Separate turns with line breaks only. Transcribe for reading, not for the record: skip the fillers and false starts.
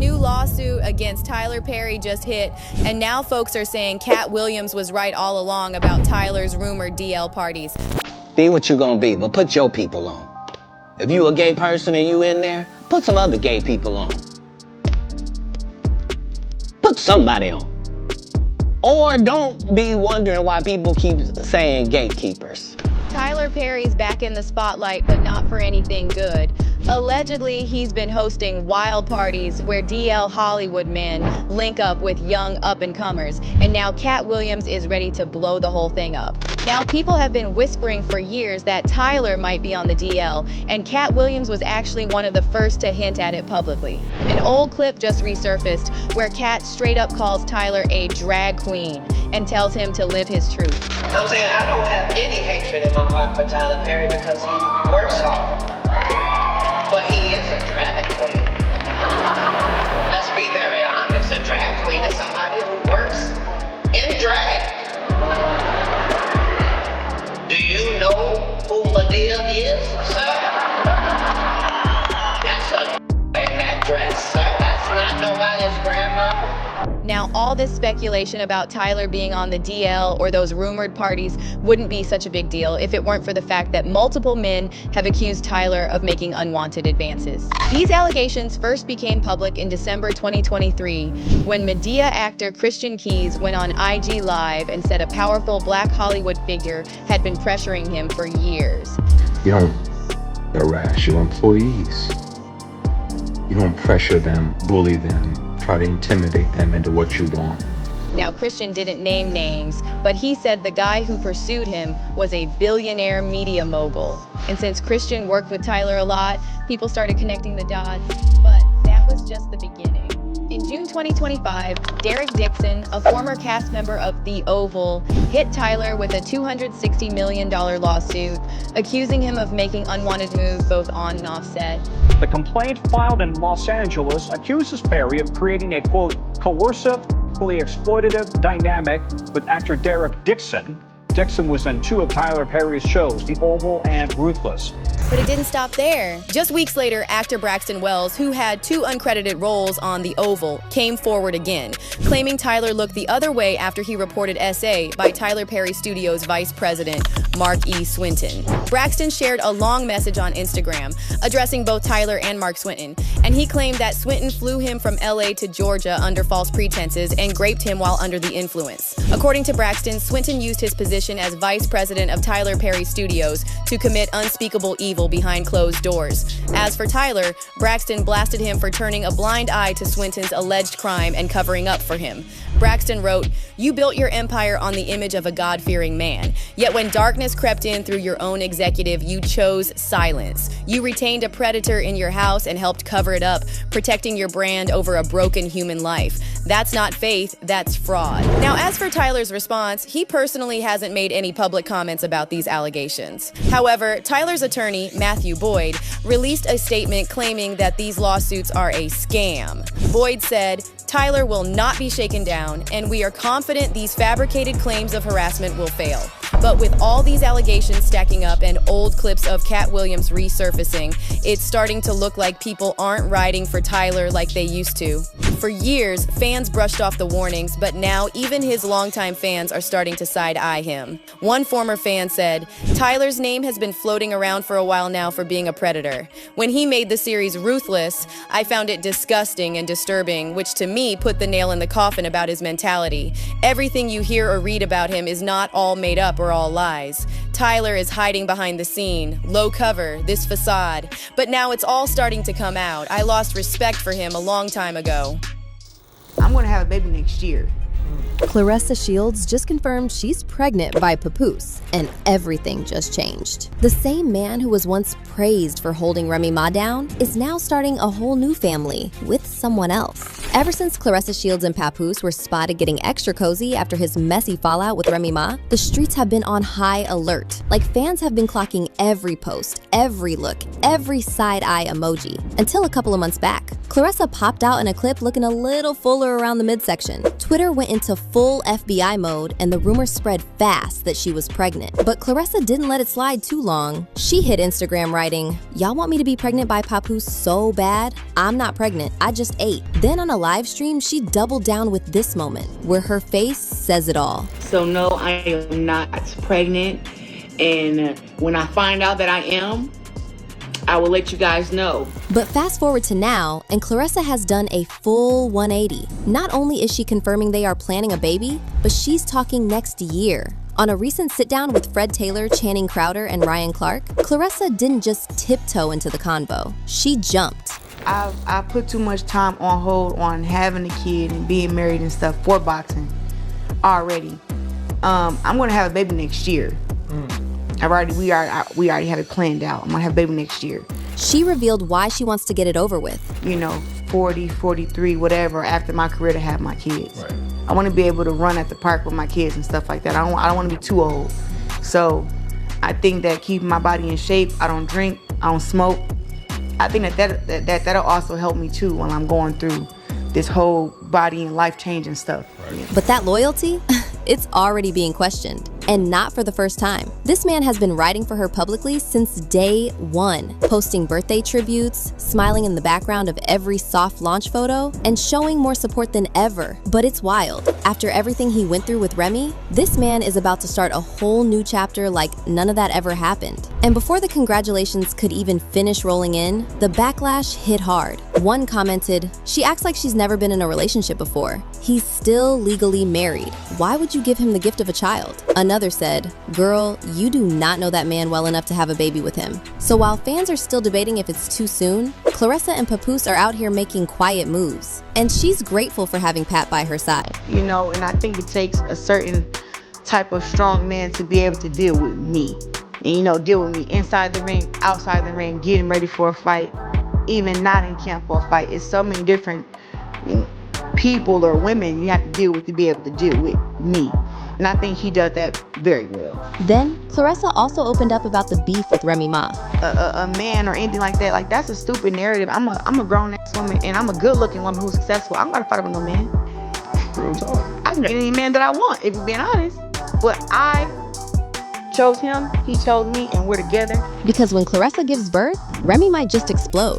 new lawsuit against Tyler Perry just hit, and now folks are saying Katt Williams was right all along about Tyler's rumored DL parties.
Be what you gonna be, but put your people on. If you a gay person and you in there, put some other gay people on. Put somebody on. Or don't be wondering why people keep saying gatekeepers.
Tyler Perry's back in the spotlight, but not for anything good. Allegedly, he's been hosting wild parties where DL Hollywood men link up with young up-and-comers, and now Katt Williams is ready to blow the whole thing up. Now, people have been whispering for years that Tyler might be on the DL, and Katt Williams was actually one of the first to hint at it publicly. An old clip just resurfaced where Katt straight up calls Tyler a drag queen and tells him to live his truth.
I'm saying I don't have any hatred in my heart for Tyler Perry because he works hard. But he is a drag queen. Let's be very honest. A drag queen is somebody who works in drag. Do you know who Madea is, sir? That's a in that dress, sir. That's not nobody's grandma.
Now, all this speculation about Tyler being on the DL or those rumored parties wouldn't be such a big deal if it weren't for the fact that multiple men have accused Tyler of making unwanted advances. These allegations first became public in December 2023 when Madea actor Christian Keys went on IG Live and said a powerful Black Hollywood figure had been pressuring him for years.
You don't harass your employees. You don't pressure them, bully them, try to intimidate them into what you want.
Now, Christian didn't name names, but he said the guy who pursued him was a billionaire media mogul. And since Christian worked with Tyler a lot, people started connecting the dots, but that was just the beginning. In June 2025, Derek Dixon, a former cast member of The Oval, hit Tyler with a $260 million lawsuit, accusing him of making unwanted moves both on and off set.
The complaint filed in Los Angeles accuses Perry of creating a, quote, coercive, exploitative dynamic with actor Derek Dixon. Dixon was in 2 of Tyler Perry's shows, The Oval and Ruthless.
But it didn't stop there. Just weeks later, actor Braxton Wells, who had 2 uncredited roles on The Oval, came forward again, claiming Tyler looked the other way after he reported SA by Tyler Perry Studios vice president, Mark E. Swinton. Braxton shared a long message on Instagram addressing both Tyler and Mark Swinton, and he claimed that Swinton flew him from LA to Georgia under false pretenses and raped him while under the influence. According to Braxton, Swinton used his position as vice president of Tyler Perry Studios to commit unspeakable evil behind closed doors. As for Tyler, Braxton blasted him for turning a blind eye to Swinton's alleged crime and covering up for him. Braxton wrote, "You built your empire on the image of a God-fearing man. Yet when darkness crept in through your own executive, you chose silence. You retained a predator in your house and helped cover it up, protecting your brand over a broken human life. That's not faith, that's fraud." Now, as for Tyler's response, he personally hasn't made any public comments about these allegations. However, Tyler's attorney, Matthew Boyd, released a statement claiming that these lawsuits are a scam. Boyd said, "Tyler will not be shaken down, and we are confident these fabricated claims of harassment will fail." But with all these allegations stacking up and old clips of Katt Williams resurfacing, it's starting to look like people aren't riding for Tyler like they used to. For years, fans brushed off the warnings, but now even his longtime fans are starting to side-eye him. One former fan said, "Tyler's name has been floating around for a while now for being a predator. When he made the series Ruthless, I found it disgusting and disturbing, which to me put the nail in the coffin about his mentality. Everything you hear or read about him is not all made up or all lies. Tyler is hiding behind the scene, low cover, this facade. But now it's all starting to come out. I lost respect for him a long time ago."
I'm gonna have a baby next year.
Claressa Shields just confirmed she's pregnant by Papoose, and everything just changed. The same man who was once praised for holding Remy Ma down is now starting a whole new family with someone else. Ever since Claressa Shields and Papoose were spotted getting extra cozy after his messy fallout with Remy Ma, the streets have been on high alert. Like, fans have been clocking every post, every look, every side-eye emoji. Until a couple of months back, Claressa popped out in a clip looking a little fuller around the midsection. Twitter went into full FBI mode, and the rumors spread fast that she was pregnant. But Claressa didn't let it slide too long. She hit Instagram writing, "Y'all want me to be pregnant by Papoose so bad? I'm not pregnant, I just ate." Then on a live stream, she doubled down with this moment, where her face says it all.
So no, I am not pregnant. And when I find out that I am, I will let you guys know.
But fast forward to now, and Claressa has done a full 180. Not only is she confirming they are planning a baby, but she's talking next year. On a recent sit-down with Fred Taylor, Channing Crowder, and Ryan Clark, Claressa didn't just tiptoe into the convo. She jumped.
I put too much time on hold on having a kid and being married and stuff for boxing already. I'm gonna have a baby next year. We already have it planned out. I'm gonna have a baby next year.
She revealed why she wants to get it over with.
40, 43, whatever, after my career to have my kids.
Right.
I want to be able to run at the park with my kids and stuff like that. I don't want to be too old. So I think that keeping my body in shape, I don't drink, I don't smoke. I think that'll also help me too when I'm going through this whole body and life changing stuff.
Right.
But that loyalty, it's already being questioned. And not for the first time. This man has been writing for her publicly since day one, posting birthday tributes, smiling in the background of every soft launch photo, and showing more support than ever. But it's wild. After everything he went through with Remy, this man is about to start a whole new chapter like none of that ever happened. And before the congratulations could even finish rolling in, the backlash hit hard. One commented, "She acts like she's never been in a relationship before. He's still legally married. Why would you give him the gift of a child?" Another said, "Girl, you do not know that man well enough to have a baby with him." So while fans are still debating if it's too soon, Claressa and Papoose are out here making quiet moves. And she's grateful for having Pat by her side.
And I think it takes a certain type of strong man to be able to deal with me. And, deal with me inside the ring, outside the ring, getting ready for a fight, even not in camp for a fight. It's so many different people or women you have to deal with to be able to deal with me. And I think he does that very well.
Then, Claressa also opened up about the beef with Remy Ma.
A man or anything like that, that's a stupid narrative. I'm a grown-ass woman, and I'm a good-looking woman who's successful. I'm not gonna fight with no man.
Real talk.
I can get any man that I want, if you're being honest. But I chose him, he chose me, and we're together.
Because when Claressa gives birth, Remy might just explode.